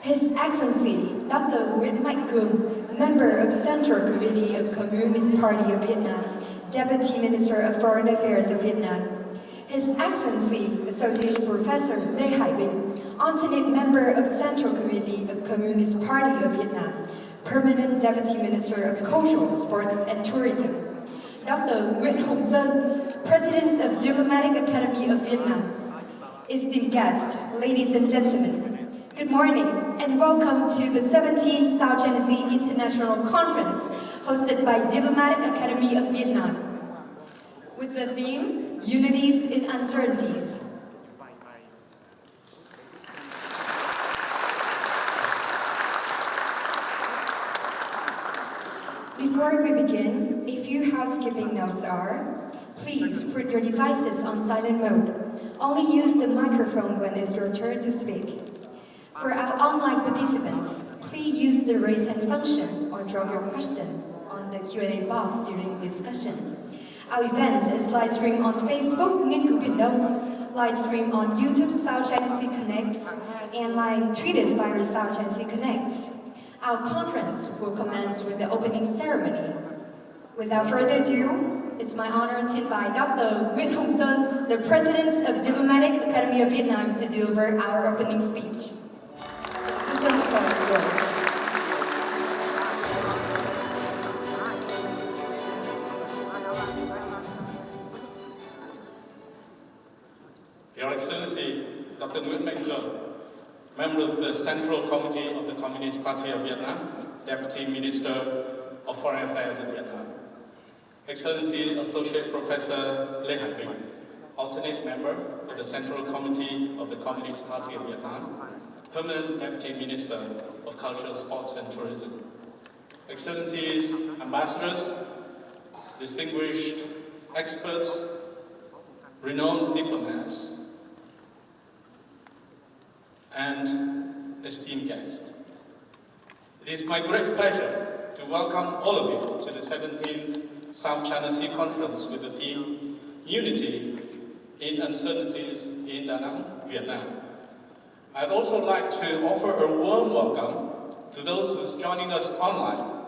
His Excellency Dr. Nguyễn Mạnh Cường, Member of Central Committee of Communist Party of Vietnam, Deputy Minister of Foreign Affairs of Vietnam. His Excellency Associate Professor Lê Hải Bình, alternate member of Central Committee of Communist Party of Vietnam, Permanent Deputy Minister of Cultural, Sports and Tourism. Dr. Nguyễn Hồng Dân, President of Diplomatic Academy of Vietnam. Esteemed guests, ladies and gentlemen, good morning and welcome to the 17th South China Sea International Conference hosted by Diplomatic Academy of Vietnam. With the theme, Unities in Uncertainties. Before we begin, a few housekeeping notes are, please put your devices on silent mode. Only use the microphone when it's your turn to speak. For our online participants, please use the raise hand function or drop your question on the Q&A box during discussion. Our event is live streamed on Facebook, Nghiên cứu Biển Đông, live streamed on YouTube South China Sea Connects, and live tweeted via South China Sea Connects. Our conference will commence with the opening ceremony. Without further ado, it's my honor to invite Dr. Nguyễn Hồng Dân, the President of Diplomatic Academy of Vietnam, to deliver our opening speech. The floor is yours. Your Excellency, Dr. Nguyễn Mạnh Cường, Member of the Central Committee of the Communist Party of Vietnam, Deputy Minister of Foreign Affairs of Vietnam. Excellency Associate Professor Lê Hải Bình, alternate member of the Central Committee of the Communist Party of Vietnam, Permanent Deputy Minister of Culture, Sports and Tourism. Excellencies, ambassadors, distinguished experts, renowned diplomats, and esteemed guests. It is my great pleasure to welcome all of you to the 17th South China Sea Conference with the theme, Unity in Uncertainties in Da Nang, Vietnam. I'd also like to offer a warm welcome to those who's joining us online.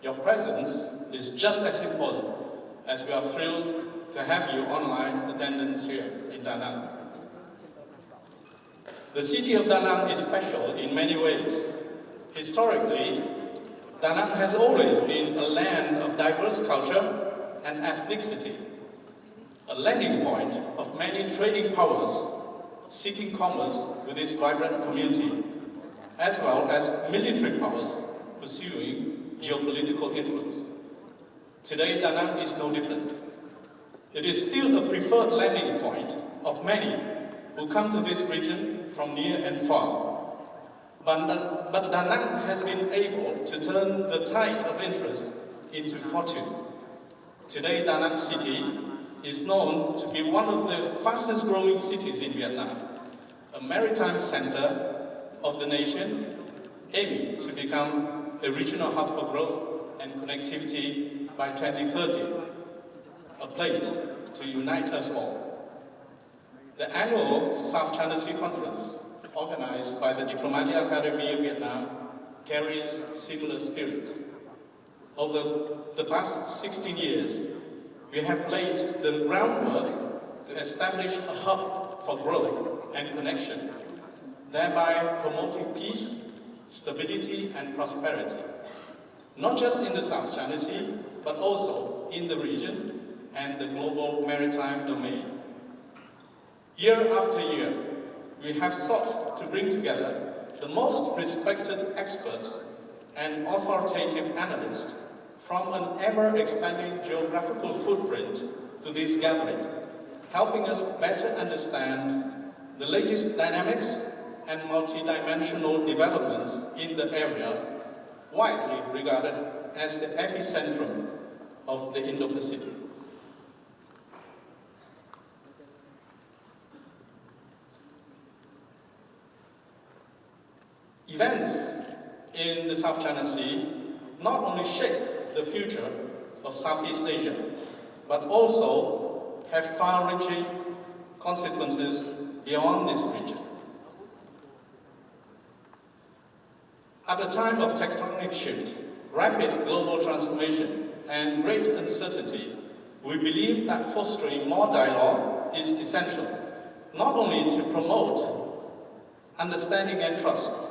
Your presence is just as important as we are thrilled to have you online attendance here in Da Nang. The city of Da Nang is special in many ways. Historically, Da Nang has always been a land of diverse culture and ethnicity, a landing point of many trading powers seeking commerce with its vibrant community, as well as military powers pursuing geopolitical influence. Today, Da Nang is no different. It is still a preferred landing point of many who come to this region from near and far. But Da Nang has been able to turn the tide of interest into fortune. Today, Da Nang City is known to be one of the fastest growing cities in Vietnam, a maritime center of the nation, aiming to become a regional hub for growth and connectivity by 2030, a place to unite us all. The annual South China Sea Conference, organized by the Diplomatic Academy of Vietnam, carries similar spirit. Over the past 16 years, we have laid the groundwork to establish a hub for growth and connection, thereby promoting peace, stability, and prosperity, not just in the South China Sea, but also in the region and the global maritime domain. Year after year, we have sought to bring together the most respected experts and authoritative analysts from an ever-expanding geographical footprint to this gathering, helping us better understand the latest dynamics and multidimensional developments in the area, widely regarded as the epicentrum of the Indo-Pacific. Events in the South China Sea not only shape the future of Southeast Asia, but also have far-reaching consequences beyond this region. At a time of tectonic shift, rapid global transformation, and great uncertainty, we believe that fostering more dialogue is essential, not only to promote understanding and trust,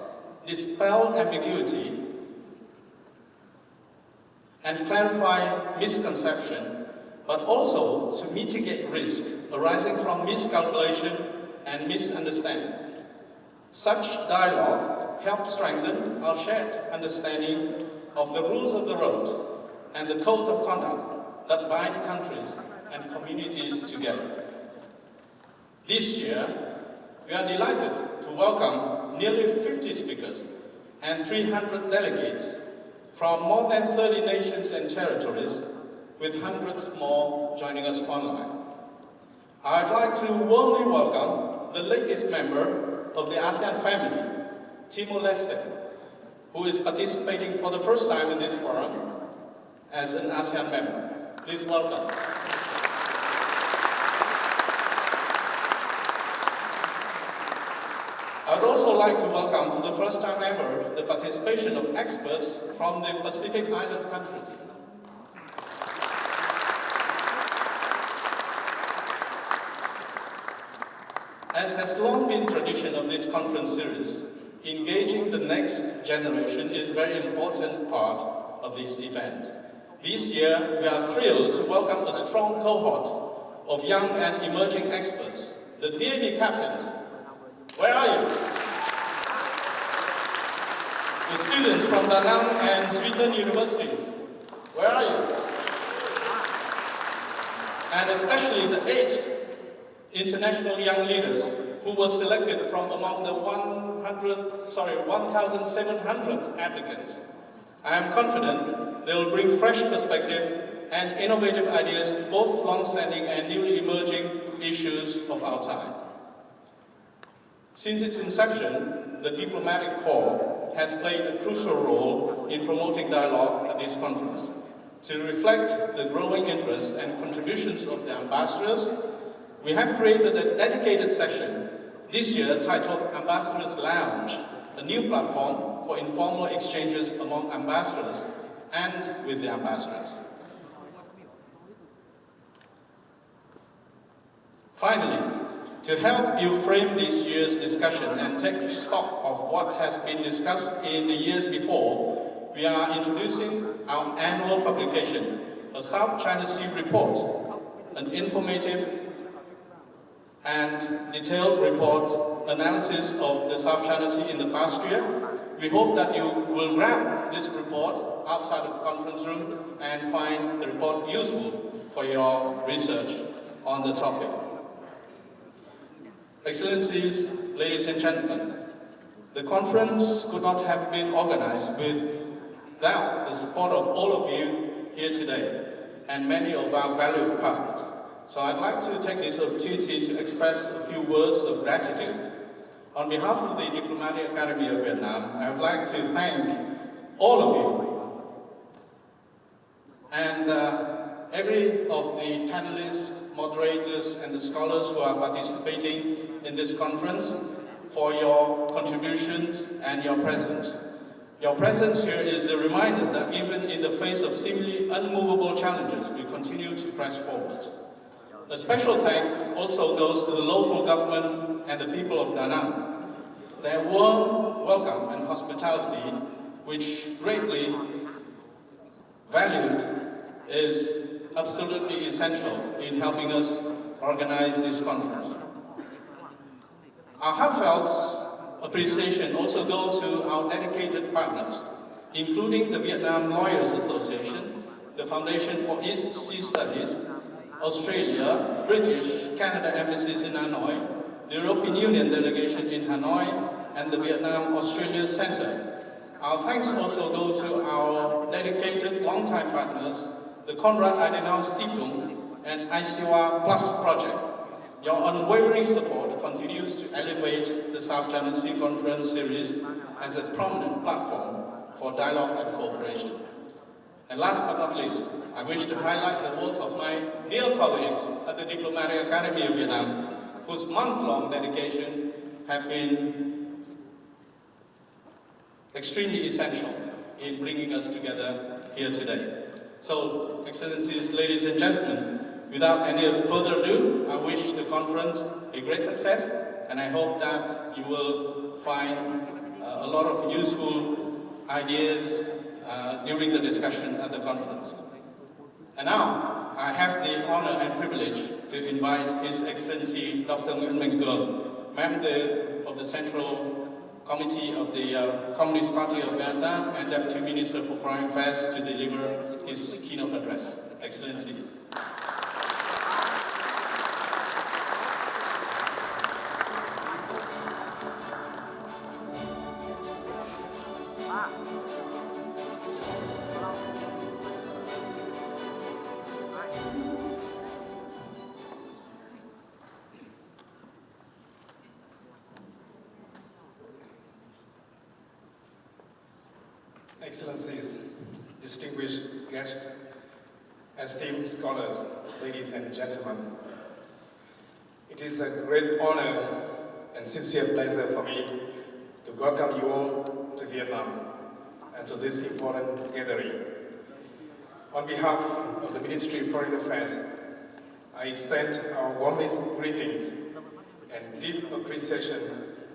dispel ambiguity, and clarify misconception, but also to mitigate risk arising from miscalculation and misunderstanding. Such dialogue helps strengthen our shared understanding of the rules of the road and the code of conduct that bind countries and communities together. This year, we are delighted to welcome nearly 50 speakers and 300 delegates from more than 30 nations and territories, with hundreds more joining us online. I'd like to warmly welcome the latest member of the ASEAN family, Timor-Leste, who is participating for the first time in this forum as an ASEAN member. Please welcome. I would also like to welcome for the first time ever the participation of experts from the Pacific Island countries. As has long been tradition of this conference series, engaging the next generation is a very important part of this event. This year, we are thrilled to welcome a strong cohort of young and emerging experts, the DAV captains. Where are you? The students from Da Nang and Sweden universities. Where are you? And especially the 8 international young leaders who were selected from among the 1,700 applicants. I am confident they will bring fresh perspective and innovative ideas to both long-standing and newly emerging issues of our time. Since its inception, the diplomatic corps has played a crucial role in promoting dialogue at this conference. To reflect the growing interest and contributions of the ambassadors, we have created a dedicated session this year titled Ambassadors Lounge, a new platform for informal exchanges among ambassadors and with the ambassadors. Finally, to help you frame this year's discussion and take stock of what has been discussed in the years before, we are introducing our annual publication, a South China Sea report, an informative and detailed report analysis of the South China Sea in the past year. We hope that you will grab this report outside of the conference room and find the report useful for your research on the topic. Excellencies, ladies and gentlemen, the conference could not have been organized without the support of all of you here today and many of our valued partners. So I'd like to take this opportunity to express a few words of gratitude. On behalf of the Diplomatic Academy of Vietnam, I would like to thank all of you and every of the panelists, moderators, and the scholars who are participating in this conference for your contributions and your presence. Your presence here is a reminder that even in the face of seemingly unmovable challenges, we continue to press forward. A special thank also goes to the local government and the people of Da Nang. Their warm welcome and hospitality, which greatly valued, is absolutely essential in helping us organize this conference. Our heartfelt appreciation also goes to our dedicated partners, including the Vietnam Lawyers Association, the Foundation for East Sea Studies, Australia, British, Canada embassies in Hanoi, the European Union delegation in Hanoi, and the Vietnam-Australia Center. Our thanks also go to our dedicated longtime partners, the Konrad Adenauer Stiftung and ICIWA Plus Project. Your unwavering support continues to elevate the South China Sea Conference series as a prominent platform for dialogue and cooperation. And last but not least, I wish to highlight the work of my dear colleagues at the Diplomatic Academy of Vietnam, whose month-long dedication have been extremely essential in bringing us together here today. So, Excellencies, ladies and gentlemen, without any further ado, I wish the conference a great success, and I hope that you will find a lot of useful ideas during the discussion at the conference. And now, I have the honor and privilege to invite His Excellency Dr. Nguyễn Minh Cường, Member of the Central Committee of the Communist Party of Vietnam and Deputy Minister for Foreign Affairs, to deliver his keynote address. Excellency. Excellencies, distinguished guests, esteemed scholars, ladies and gentlemen, it is a great honor and sincere pleasure for me to welcome you all to Vietnam and to this important gathering. On behalf of the Ministry of Foreign Affairs, I extend our warmest greetings and deep appreciation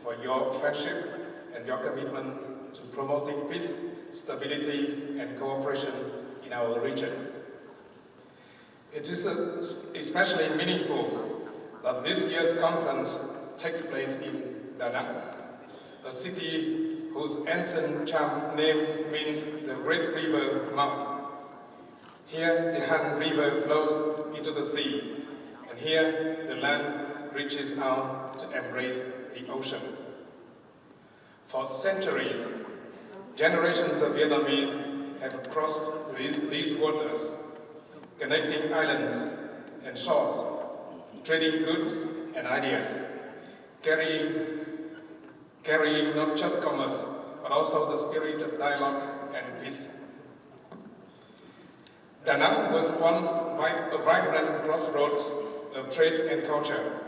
for your friendship and your commitment to promoting peace, stability and cooperation in our region. It is especially meaningful that this year's conference takes place in Da Nang, a city whose ancient charm name means the Great River Mouth. Here the Han River flows into the sea, and here the land reaches out to embrace the ocean. For centuries, generations of Vietnamese have crossed these waters, connecting islands and shores, trading goods and ideas, carrying not just commerce, but also the spirit of dialogue and peace. Da Nang was once a vibrant crossroads of trade and culture,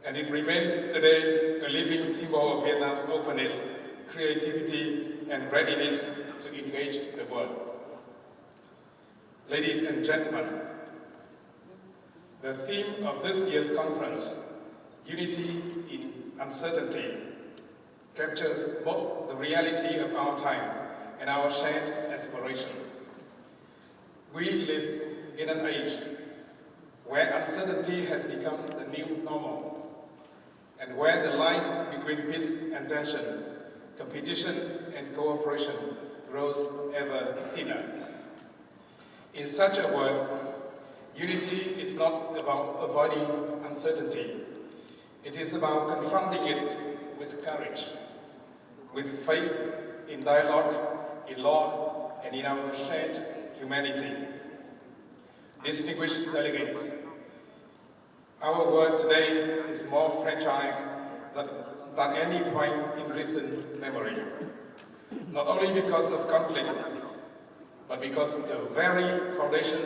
and it remains today a living symbol of Vietnam's openness, creativity, and readiness to engage the world. Ladies and gentlemen, the theme of this year's conference, Unity in Uncertainty, captures both the reality of our time and our shared aspiration. We live in an age where uncertainty has become the new normal, and where the line between peace and tension, competition and cooperation grows ever thinner. In such a world, unity is not about avoiding uncertainty. It is about confronting it with courage, with faith in dialogue, in law, and in our shared humanity. Distinguished delegates, our world today is more fragile than any point in recent memory, not only because of conflicts, but because the very foundation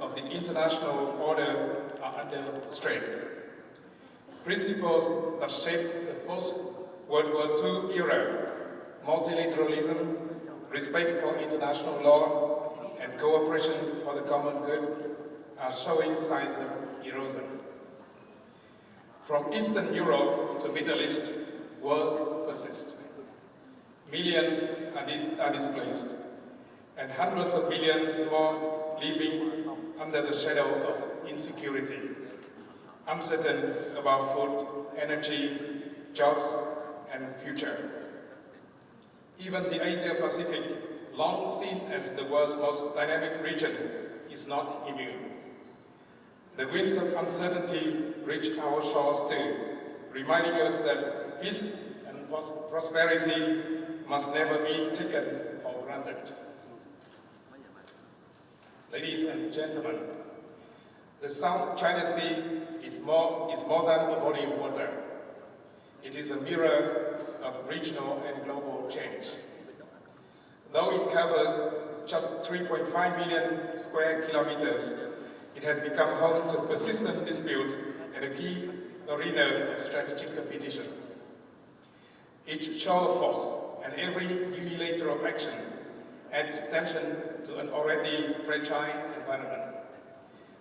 of the international order are under strain. Principles that shape the post-World War II era, multilateralism, respect for international law, and cooperation for the common good, are showing signs of erosion. From Eastern Europe to Middle East, wars persist. Millions are displaced, and hundreds of millions more living under the shadow of insecurity, uncertain about food, energy, jobs, and future. Even the Asia-Pacific, long seen as the world's most dynamic region, is not immune. The winds of uncertainty reach our shores too, reminding us that peace and prosperity must never be taken for granted. Ladies and gentlemen, the South China Sea is more than a body of water. It is a mirror of regional and global change. Though it covers just 3.5 million square kilometers, it has become home to persistent dispute and a key arena of strategic competition. Each show of force and and every unilateral action adds tension to an already fragile environment.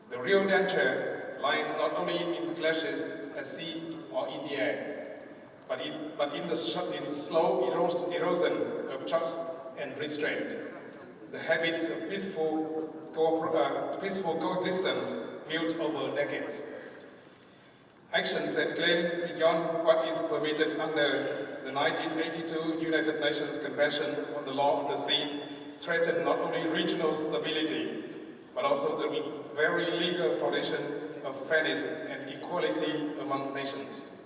The real danger lies not only in clashes at sea or in the air, but in the slow erosion of trust and restraint. The habits of peaceful coexistence built over decades. Actions and claims beyond what is permitted under the 1982 United Nations Convention on the Law of the Sea threaten not only regional stability, but also the very legal foundation of fairness and equality among nations.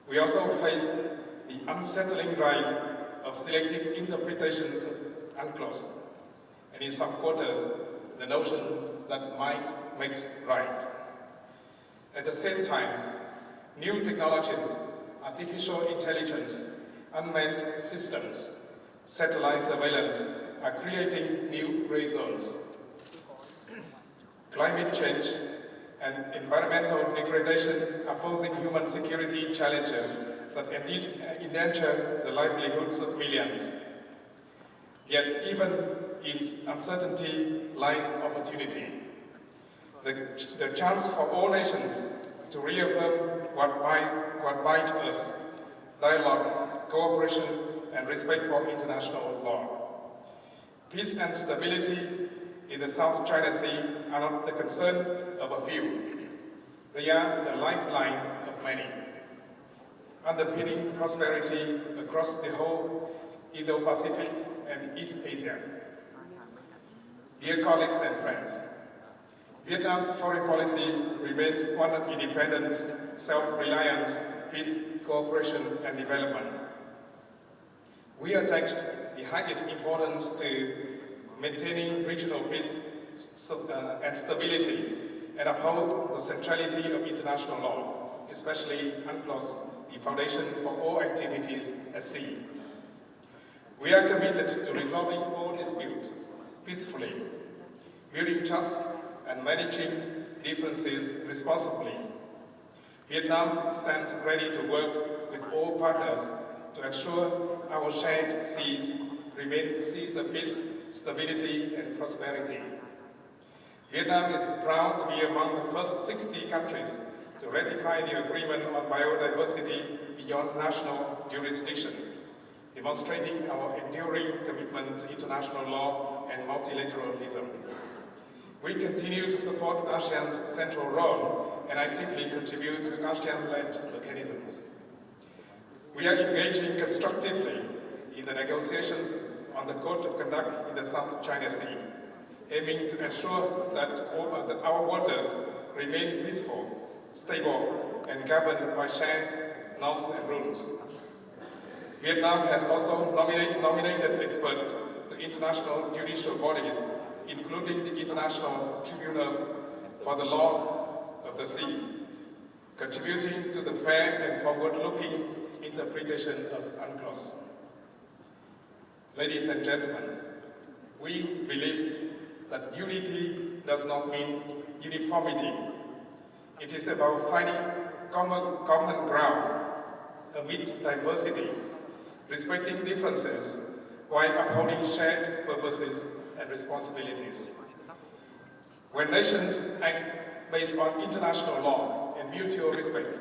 We also face the unsettling rise of selective interpretations of UNCLOS, and in some quarters, the notion that might makes right. At the same time, new technologies, artificial intelligence, unmanned systems, satellite surveillance are creating new gray zones. Climate change and environmental degradation are posing human security challenges that indeed endanger the livelihoods of millions. Yet even in uncertainty lies opportunity. The chance for all nations to reaffirm what binds us: dialogue, cooperation, and respect for international law. Peace and stability in the South China Sea are not the concern of a few. They are the lifeline of many, underpinning prosperity across the whole Indo-Pacific and East Asia. Dear colleagues and friends, Vietnam's foreign policy remains one of independence, self-reliance, peace, cooperation, and development. We attach the highest importance to maintaining regional peace and stability, and uphold the centrality of international law, especially UNCLOS, the foundation for all activities at sea. We are committed to resolving all disputes peacefully, building trust and managing differences responsibly. Vietnam stands ready to work with all partners to ensure our shared seas remain seas of peace, stability, and prosperity. Vietnam is proud to be among the first 60 countries to ratify the agreement on biodiversity beyond national jurisdiction, demonstrating our enduring commitment to international law and multilateralism. We continue to support ASEAN's central role and actively contribute to ASEAN-led mechanisms. We are engaging constructively in the negotiations on the Code of Conduct in the South China Sea, aiming to ensure that our waters remain peaceful, stable, and governed by shared norms and rules. Vietnam has also nominated experts to international judicial bodies, including the International Tribunal for the Law of the Sea, contributing to the fair and forward-looking interpretation of UNCLOS. Ladies and gentlemen, we believe that unity does not mean uniformity. It is about finding common ground amid diversity, respecting differences while upholding shared purposes and responsibilities. When nations act based on international law and mutual respect,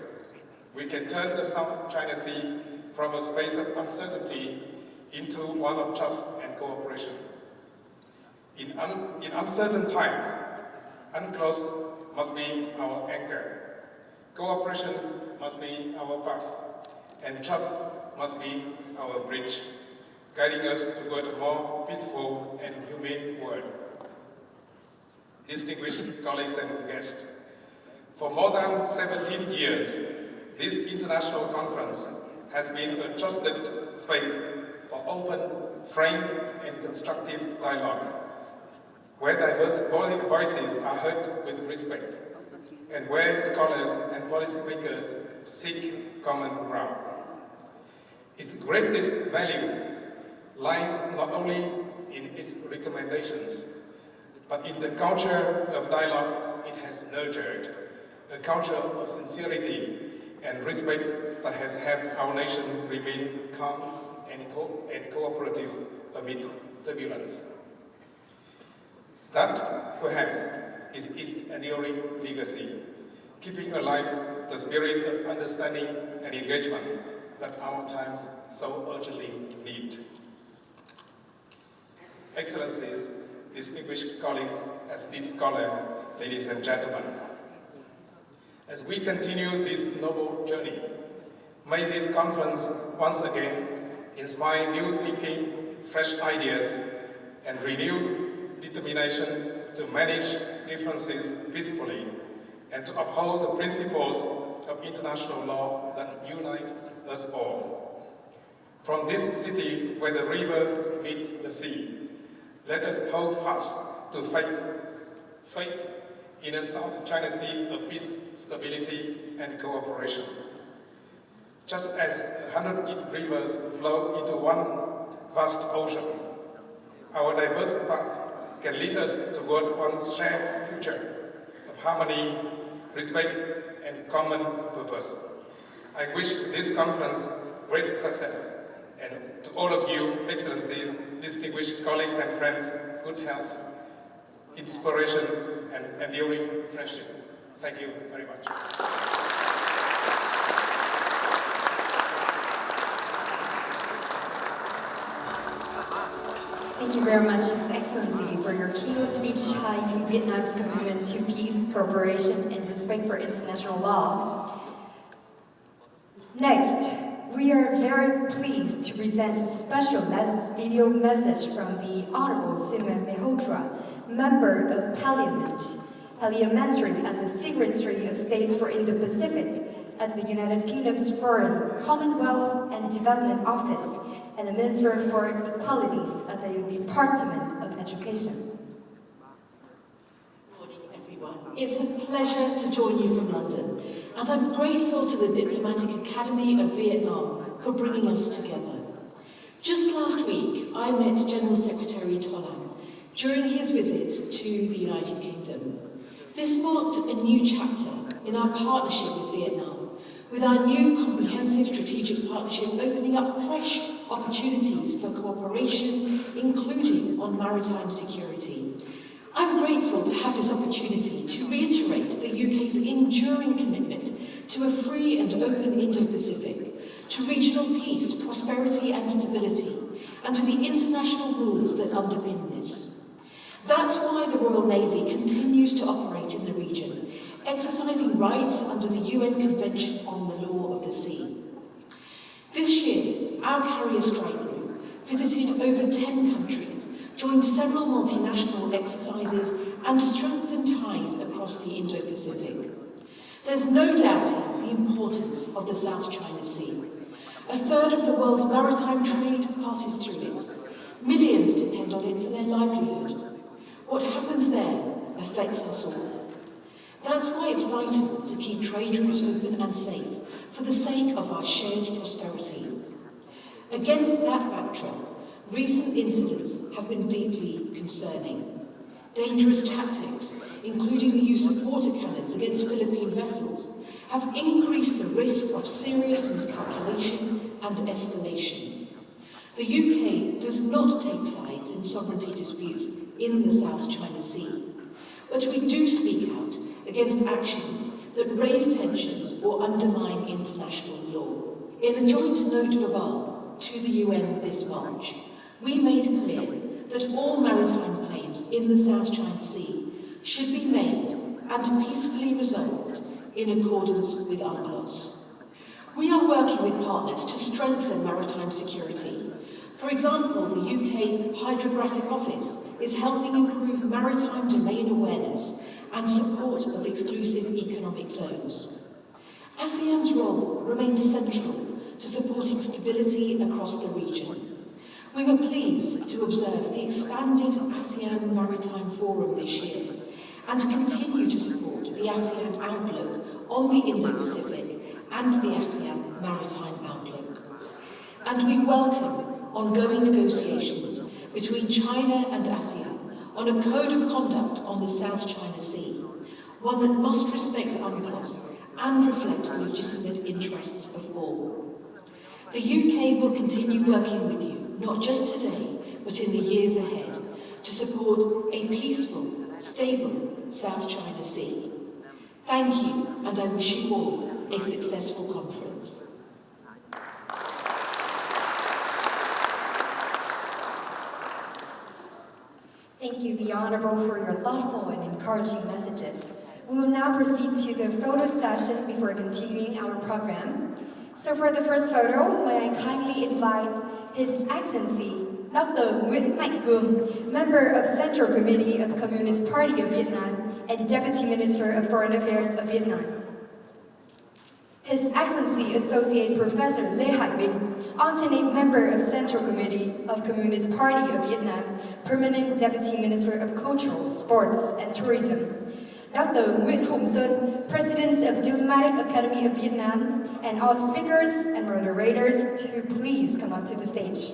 we can turn the South China Sea from a space of uncertainty into one of trust and cooperation. In uncertain times, UNCLOS must be our anchor, cooperation must be our path, and trust must be our bridge, guiding us toward a more peaceful and humane world. Distinguished colleagues and guests, for more than 17 years, this international conference has been a trusted space for open, frank, and constructive dialogue, where diverse voices are heard with respect, and where scholars and policymakers seek common ground. Its greatest value lies not only in its recommendations, but in the culture of dialogue it has nurtured, a culture of sincerity and respect that has helped our nation remain calm and cooperative amid turbulence. That, perhaps, is its enduring legacy, keeping alive the spirit of understanding and engagement that our times so urgently need. Excellencies, distinguished colleagues, esteemed scholars, ladies and gentlemen, as we continue this noble journey, may this conference once again inspire new thinking, fresh ideas, and renewed determination to manage differences peacefully and to uphold the principles of international law that unite us all. From this city where the river meets the sea, let us hold fast to faith in a South China Sea of peace, stability, and cooperation. Just as 100 rivers flow into one vast ocean, our diverse path can lead us toward one shared future of harmony, respect, and common purpose. I wish this conference great success, and to all of you, excellencies, distinguished colleagues and friends, good health, inspiration, and enduring friendship. Thank you very much. Thank you very much, His Excellency, for your keynote speech highlighting Vietnam's commitment to peace, cooperation, and respect for international law. Next, we are very pleased to present a special video message from the Honorable Simon Mehrotra, Member of Parliament, Parliamentary and the Secretary of State for Indo-Pacific at the United Kingdom's Foreign, Commonwealth and Development Office, and the Minister for Equalities at the Department of Education. Good morning, everyone. It's a pleasure to join you from London, and I'm grateful to the Diplomatic Academy of Vietnam for bringing us together. Just last week, I met General Secretary Tolan during his visit to the United Kingdom. This marked a new chapter in our partnership with Vietnam, with our new comprehensive strategic partnership opening up fresh opportunities for cooperation, including on maritime security. I'm grateful to have this opportunity to reiterate the UK's enduring commitment to a free and open Indo-Pacific, to regional peace, prosperity and stability, and to the international rules that underpin this. That's why the Royal Navy continues to operate in the region, exercising rights under the UN Convention on the Law of the Sea. This year, our carrier strike group visited over 10 countries, joined several multinational exercises, and strengthened ties across the Indo-Pacific. There's no doubting the importance of the South China Sea. A third of the world's maritime trade passes through it. Millions depend on it for their livelihood. What happens there affects us all. That's why it's vital to keep trade routes open and safe for the sake of our shared prosperity. Against that backdrop, recent incidents have been deeply concerning. Dangerous tactics, including the use of water cannons against Philippine vessels, have increased the risk of serious miscalculation and escalation. The UK does not take sides in sovereignty disputes in the South China Sea, but we do speak out against actions that raise tensions or undermine international law. In a joint note verbal to the UN this March, we made clear that all maritime claims in the South China Sea should be made and peacefully resolved in accordance with UNCLOS. We are working with partners to strengthen maritime security. For example, the UK Hydrographic Office is helping improve maritime domain awareness and support of exclusive economic zones. ASEAN's role remains central to supporting stability across the region. We were pleased to observe the expanded ASEAN Maritime Forum this year and continue to support the ASEAN Outlook on the Indo-Pacific and the ASEAN Maritime Outlook. And we welcome ongoing negotiations between China and ASEAN on a code of conduct on the South China Sea, one that must respect UNCLOS and reflect the legitimate interests of all. The UK will continue working with you, not just today, but in the years ahead, to support a peaceful, stable South China Sea. Thank you, and I wish you all a successful conference. Thank you, the Honourable, for your thoughtful and encouraging messages. We will now proceed to the photo session before continuing our program. So for the first photo, may I kindly invite His Excellency Dr. Nguyễn Mạnh Cường, member of Central Committee of Communist Party of Vietnam and Deputy Minister of Foreign Affairs of Vietnam. His Excellency Associate Professor Lê Hải Bình, alternate member of Central Committee of Communist Party of Vietnam, Permanent Deputy Minister of Cultural, Sports and Tourism. Dr. Nguyễn Hồng Sơn, President of Diplomatic Academy of Vietnam, and all speakers and moderators to please come up to the stage.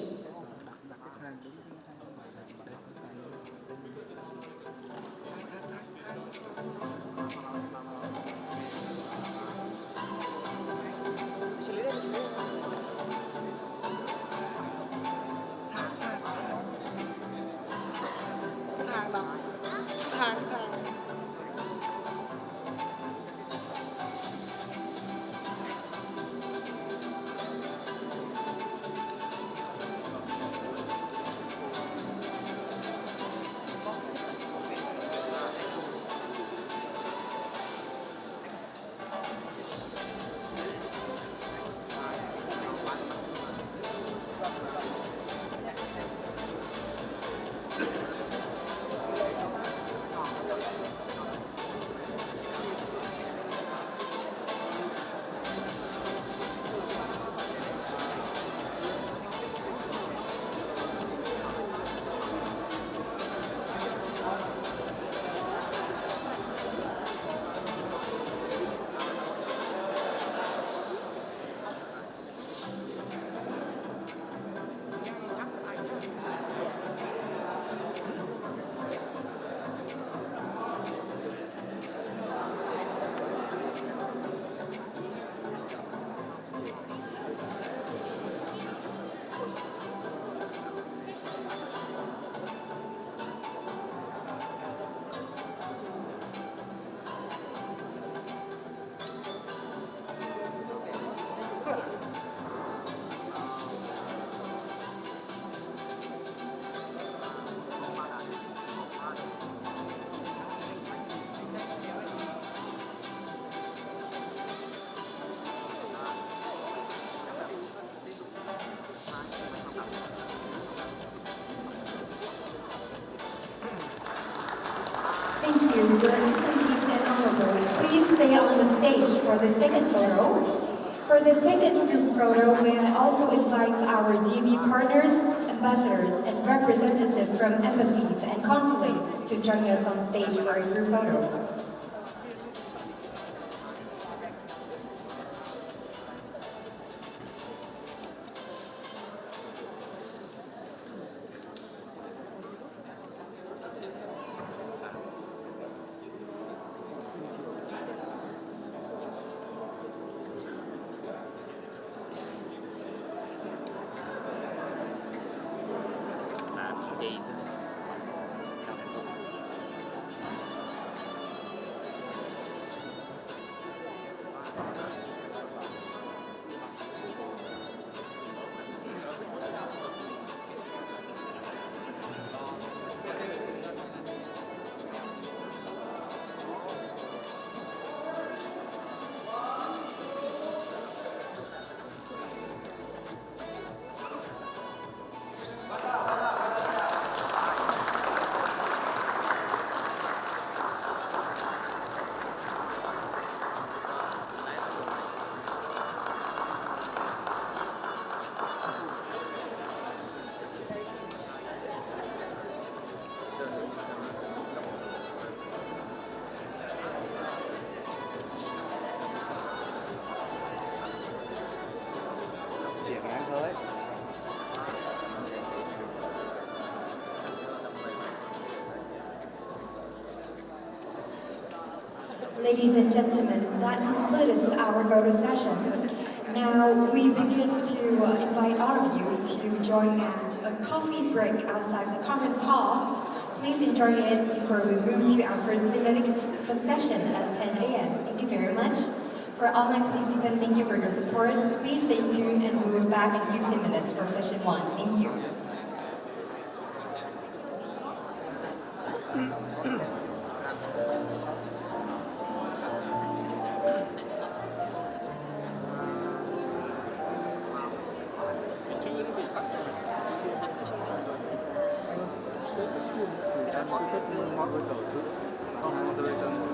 Thank you, Your Excellencies and Honorables. Please stay on the stage for the second photo. For the second group photo, may I also invite our DAV partners, ambassadors, and representatives from embassies and consulates to join us on stage for a group photo. Ladies and gentlemen, that concludes our photo session. Now we begin to invite all of you to join a coffee break outside the conference hall. Please enjoy it before we move to our first session at 10 a.m. Thank you very much. For online participants, thank you for your support. Please stay tuned and we will be back in 15 minutes for session 1. Thank you. Moderator.